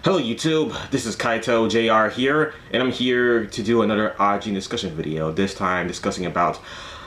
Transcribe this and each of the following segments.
Hello YouTube, this is Kaito JR here, and I'm here to do another Ajin Discussion video, this time discussing about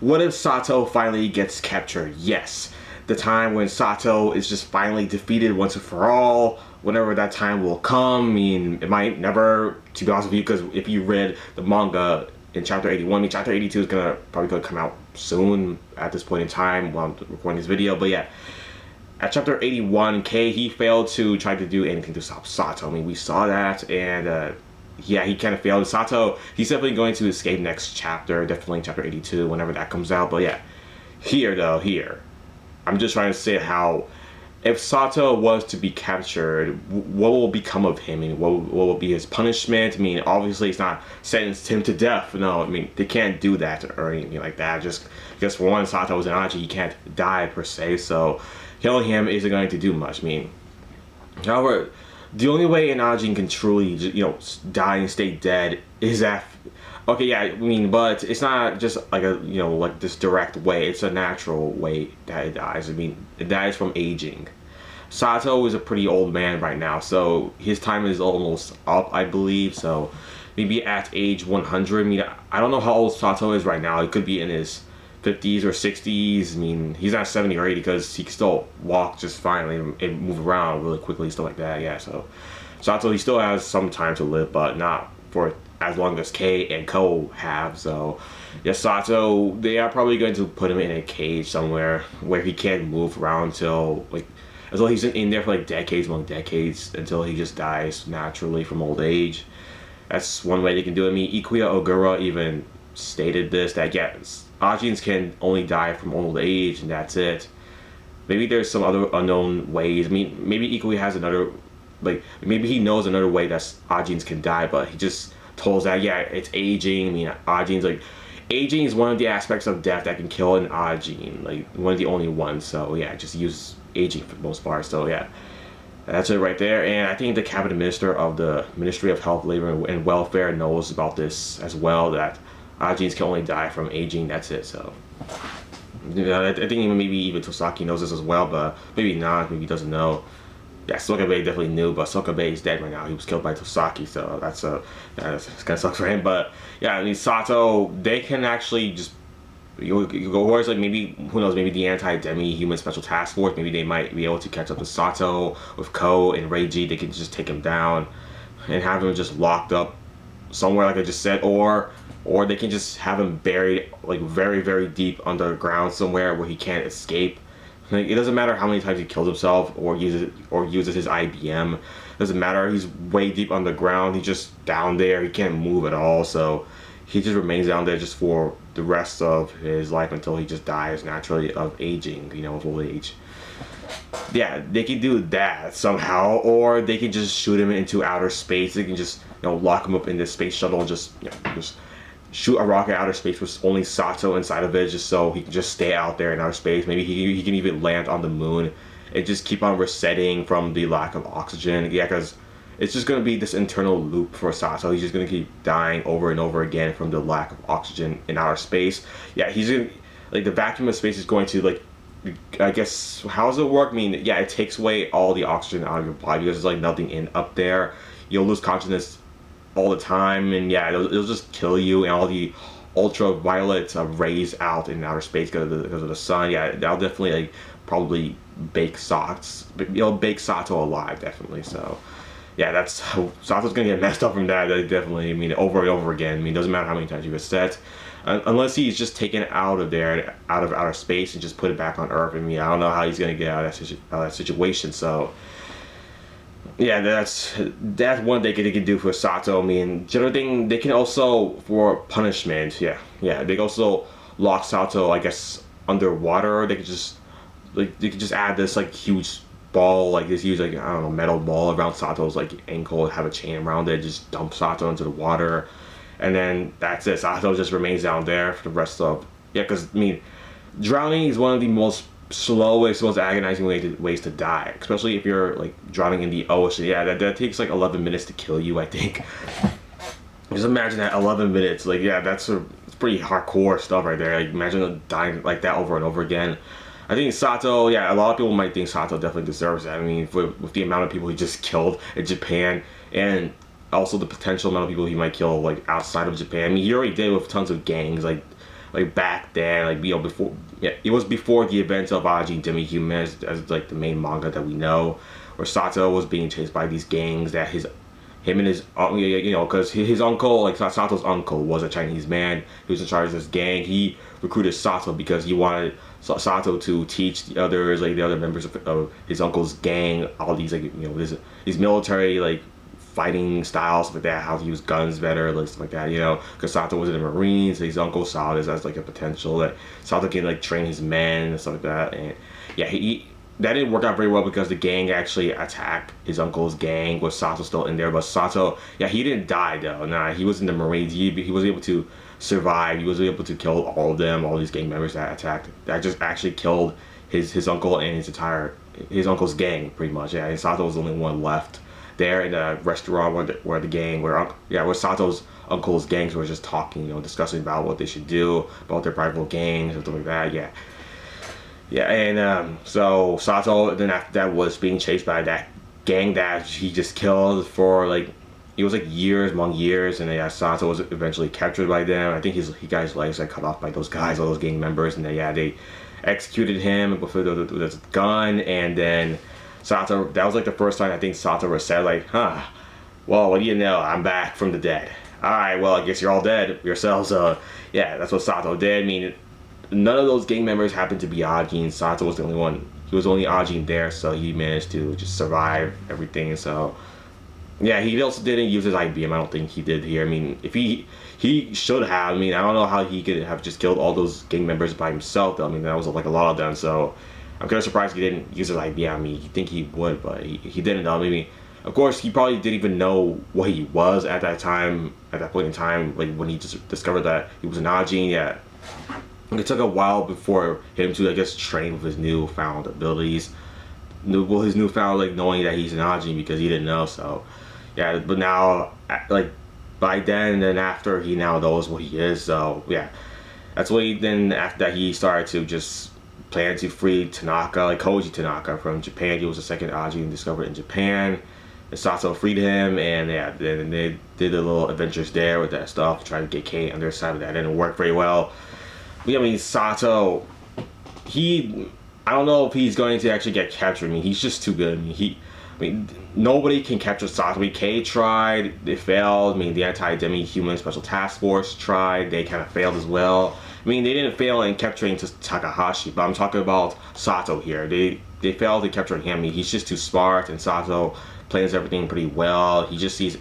what if Sato finally gets captured. Yes, the time when Sato is just finally defeated once and for all, whenever that time will come. I mean, it might never, to be honest with you, because if you read the manga in chapter 81, I mean, chapter 82 is probably gonna come out soon at this point in time while I'm recording this video, but yeah. At chapter 81K, he failed to try to do anything to stop Sato. I mean, we saw that, and yeah, he kind of failed. Sato, he's definitely going to escape next chapter, definitely chapter 82, whenever that comes out. But yeah, here, I'm just trying to say how, if Sato was to be captured, what will become of him? I mean, what will be his punishment? I mean, obviously, it's not sentenced him to death. No, I mean, they can't do that or anything like that. Just because for one, Sato is an Ajin, he can't die per se, so killing him isn't going to do much. I mean, however, the only way an Ajin can truly, die and stay dead is that. Okay, yeah, I mean, but it's not just like like this direct way. It's a natural way that it dies. I mean, it dies from aging. Sato is a pretty old man right now, so his time is almost up, I believe. So maybe at age 100. I mean, I don't know how old Sato is right now. He could be in his 50s or 60s. I mean, he's not 70 or 80 because he can still walk just fine and move around really quickly, stuff like that. Yeah, so Sato, he still has some time to live, but not for as long as K and Ko have. So yeah, Sato, they are probably going to put him in a cage somewhere where he can't move around until he's in there for like decades among decades until he just dies naturally from old age. That's one way they can do it. I mean, Ikuya Ogura even stated this, that yes, Ajins can only die from old age and that's it. Maybe there's some other unknown ways. I mean, maybe Ikuya has another, maybe he knows another way that Ajins can die, but he just told us that, yeah, it's aging. I mean, Ajin's aging is one of the aspects of death that can kill an Ajin, one of the only ones. So yeah, just use aging for the most part. So yeah, that's it right there. And I think the cabinet minister of the Ministry of Health, Labor and Welfare knows about this as well, that Ajins can only die from aging. That's it. So I think maybe even Tosaki knows this as well, but maybe not. Maybe he doesn't know. Yeah, Sokabe definitely knew, but Sokabe is dead right now. He was killed by Tosaki, so that's kind of sucks for him. But yeah, I mean, Sato, they can actually just you go towards maybe, who knows, maybe the anti-demi human special task force. Maybe they might be able to catch up to Sato with Ko and Reiji. They can just take him down and have him just locked up somewhere, like I just said, or they can just have him buried very, very deep underground somewhere where he can't escape. It doesn't matter how many times he kills himself or uses his IBM. It doesn't matter. He's way deep underground. He's just down there. He can't move at all. So he just remains down there just for the rest of his life until he just dies naturally of aging, of old age. Yeah, they can do that somehow, or they can just shoot him into outer space. They can just lock him up in this space shuttle and just shoot a rocket outer space with only Sato inside of it, just so he can just stay out there in outer space. Maybe he can even land on the moon and just keep on resetting from the lack of oxygen. Yeah, because it's just going to be this internal loop for Sato. He's just going to keep dying over and over again from the lack of oxygen in outer space. Yeah, he's going to, the vacuum of space is going to, I guess, how does it work? I mean, yeah, it takes away all the oxygen out of your body because there's nothing in up there. You'll lose consciousness all the time, and yeah, it'll just kill you, and all the ultraviolet rays out in outer space because of the sun. Yeah, that'll definitely probably bake Sato alive, definitely. So yeah, that's how Sato's gonna get messed up from that. Definitely, I mean, over and over again. I mean, it doesn't matter how many times you reset, unless he's just taken out of there, out of outer space, and just put it back on Earth. I mean, I don't know how he's gonna get out of that situation. So yeah, that's one thing they can do for Sato. I mean, the other thing, they can also, for punishment, yeah, they can also lock Sato, I guess, underwater. They could just add this huge ball, this huge I don't know, metal ball around Sato's ankle, have a chain around it, just dump Sato into the water, and then that's it. Sato just remains down there for the rest of, because I mean, drowning is one of the most slowest, most agonizing ways to die, especially if you're drowning in the ocean. Yeah, that takes 11 minutes to kill you, I think. Just imagine that, 11 minutes. Yeah, it's pretty hardcore stuff right there. Imagine dying like that over and over again. I think Sato, yeah, a lot of people might think Sato definitely deserves that. I mean, with the amount of people he just killed in Japan, and also the potential amount of people he might kill like outside of Japan. I mean, he already did with tons of gangs, like back then, like before. Yeah, it was before the events of Ajin Discussion as like the main manga that we know, where Sato was being chased by these gangs that him and his because his uncle, like Sato's uncle, was a Chinese man who was in charge of this gang. He recruited Sato because he wanted Sato to teach the others, like the other members of his uncle's gang, all these these military like fighting styles, stuff like that, how to use guns better, like stuff like that, because Sato was in the Marines, so his uncle saw this as like a potential that Sato can like train his men and stuff like that, and yeah, he that didn't work out very well because the gang actually attacked his uncle's gang with Sato still in there. But Sato, yeah, he didn't die though. Nah, he was in the Marines. He was able to survive. He was able to kill all of them, all these gang members that attacked. That just actually killed his uncle and his uncle's gang pretty much. Yeah, and Sato was the only one left there in the restaurant where Sato's uncle's gangs were just talking, discussing about what they should do about their rival gangs and stuff like that. Yeah. Yeah, and so Sato then after that was being chased by that gang that he just killed for like it was like years, long years, and yeah, Sato was eventually captured by them. I think he got his legs like cut off by those guys, all those gang members, and then yeah, they executed him with a gun, and then Sato. That was like the first time I think Sato was said like, well, what do you know? I'm back from the dead. All right, well, I guess you're all dead yourselves. Yeah, that's what Sato did. I mean, none of those gang members happened to be Ajin. Sato was the only one. He was only Ajin there, so he managed to just survive everything. So yeah, he also didn't use his IBM. I don't think he did here. I mean, if he should have. I mean, I don't know how he could have just killed all those gang members by himself, though. I mean, that was like a lot of them. So I'm kind of surprised he didn't use his IBM. I mean, you think he would, but he didn't. Though. Maybe, of course, he probably didn't even know what he was at that time. At that point in time, like when he just discovered that he was an Ajin. Yeah. It took a while before him to, I guess, train with his newfound abilities. His newfound, like, knowing that he's an Ajin because he didn't know, so. Yeah, but now, like, by then and after, he now knows what he is, so, yeah. That's what then, after that, he started to just plan to free Tanaka, like Koji Tanaka from Japan. He was the second Ajin discovered in Japan. And Sato freed him, and yeah, then they did a little adventures there with that stuff, trying to get Kate on their side, but that didn't work very well. I mean, Sato, I don't know if he's going to actually get captured. I mean, he's just too good. I mean, nobody can capture Sato. I mean, K tried, they failed. I mean, the anti-demi-human special task force tried, they kind of failed as well. I mean, they didn't fail in capturing Takahashi, but I'm talking about Sato here. They failed in capturing him. I mean, he's just too smart, and Sato plans everything pretty well. He just sees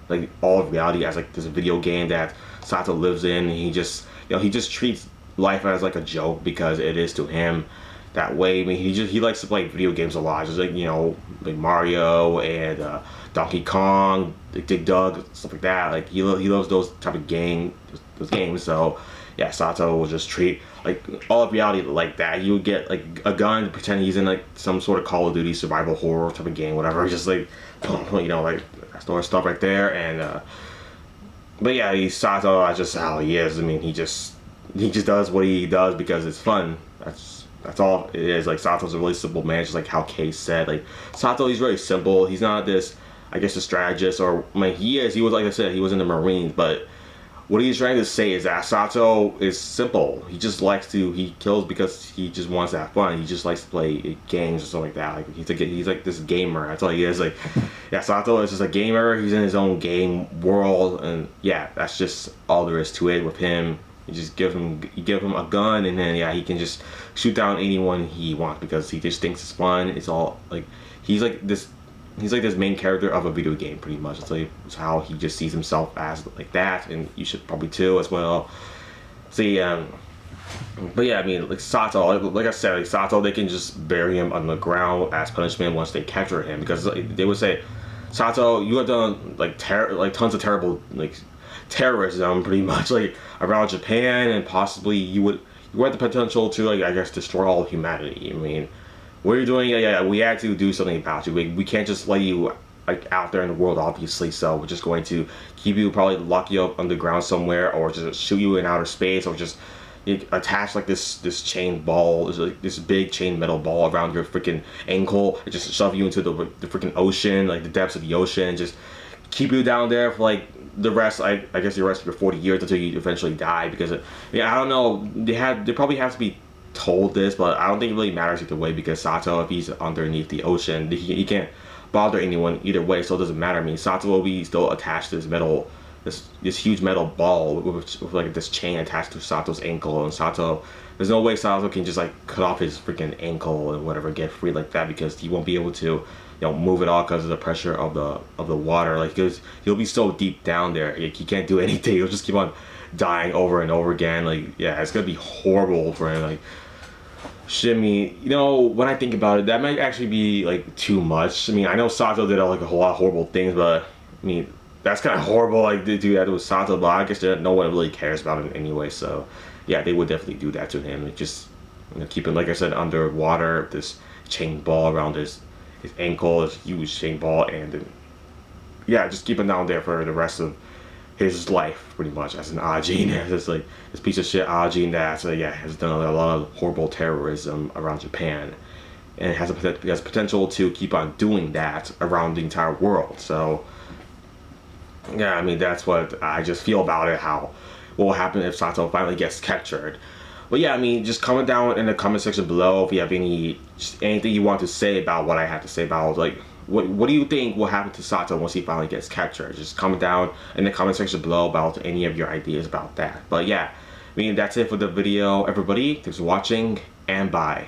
like all of reality as like this video game that Sato lives in. And he just treats life as like a joke because it is to him that way. I mean, he likes to play video games a lot, just like like Mario and Donkey Kong, Dig Dug, stuff like that. Like he loves those type of those games. So yeah, Sato will just treat like all of reality like that. He would get like a gun, pretend he's in like some sort of Call of Duty survival horror type of game, whatever. Just like like that sort of stuff right there. And but yeah, Sato, that's just how he is. I mean, he just does what he does because it's fun. That's all it is. Like, Sato's a really simple man, just like how Kay said. Like, Sato, he's very simple. He's not this, I guess, a strategist, or I mean, he is. He was, like I said, he was in the Marines, but what he's trying to say is that Sato is simple. He just likes to, he kills because he just wants to have fun. He just likes to play games or something like that. Like, he's like this gamer. That's all he is. Like, yeah, Sato is just a gamer. He's in his own game world, and yeah, that's just all there is to it with him. You just give him a gun, and then yeah, he can just shoot down anyone he wants because he just thinks it's fun. It's all like he's like this main character of a video game, pretty much. It's how he just sees himself as like that, and you should probably too as well. See, but yeah, I mean, like Sato, like I said, like Sato, they can just bury him on the ground as punishment once they capture him, because like, they would say, Sato, you have done like tons of terrible terrorism, pretty much, like around Japan, and possibly you had the potential to, like, I guess, destroy all of humanity. I mean, what are you doing? Yeah, we had to do something about you. We can't just let you like out there in the world, obviously. So we're just going to keep you, probably lock you up underground somewhere, or just shoot you in outer space, or just you attach like this chain ball, this big chain metal ball around your freaking ankle, and just shove you into the freaking ocean, like the depths of the ocean, just keep you down there for like the rest. I guess the rest of your 40 years until you eventually die. Because I don't know. They probably have to be told this, but I don't think it really matters either way, because Sato, if he's underneath the ocean, he can't bother anyone either way, so it doesn't matter. I mean, Sato will be still attached to this metal, this huge metal ball with like this chain attached to Sato's ankle, and Sato, there's no way Sato can just like cut off his freaking ankle and whatever, get free like that, because he won't be able to, move it all because of the pressure of the water. Like, because he'll be so deep down there, like, he can't do anything. He'll just keep on dying over and over again. Like, yeah, it's gonna be horrible for him. Like, shit, I mean, when I think about it, that might actually be like too much. I mean, I know Sato did like a whole lot of horrible things, but I mean, that's kind of horrible, like, to do that with Sato. But I guess no one really cares about him anyway. So yeah, they would definitely do that to him. Like, just keep him, like I said, underwater. This chain ball around his ankle, this huge chain ball, and then, yeah, just keep him down there for the rest of his life, pretty much, as an Ajin, as this piece of shit Ajin that has done a lot of horrible terrorism around Japan, and has potential to keep on doing that around the entire world. So yeah, I mean, that's what I just feel about it. What will happen if Sato finally gets captured? But yeah, I mean, just comment down in the comment section below if you have anything you want to say about what I have to say about, like, what do you think will happen to Sato once he finally gets captured? Just comment down in the comment section below about any of your ideas about that. But yeah, I mean, that's it for the video, everybody. Thanks for watching, and bye.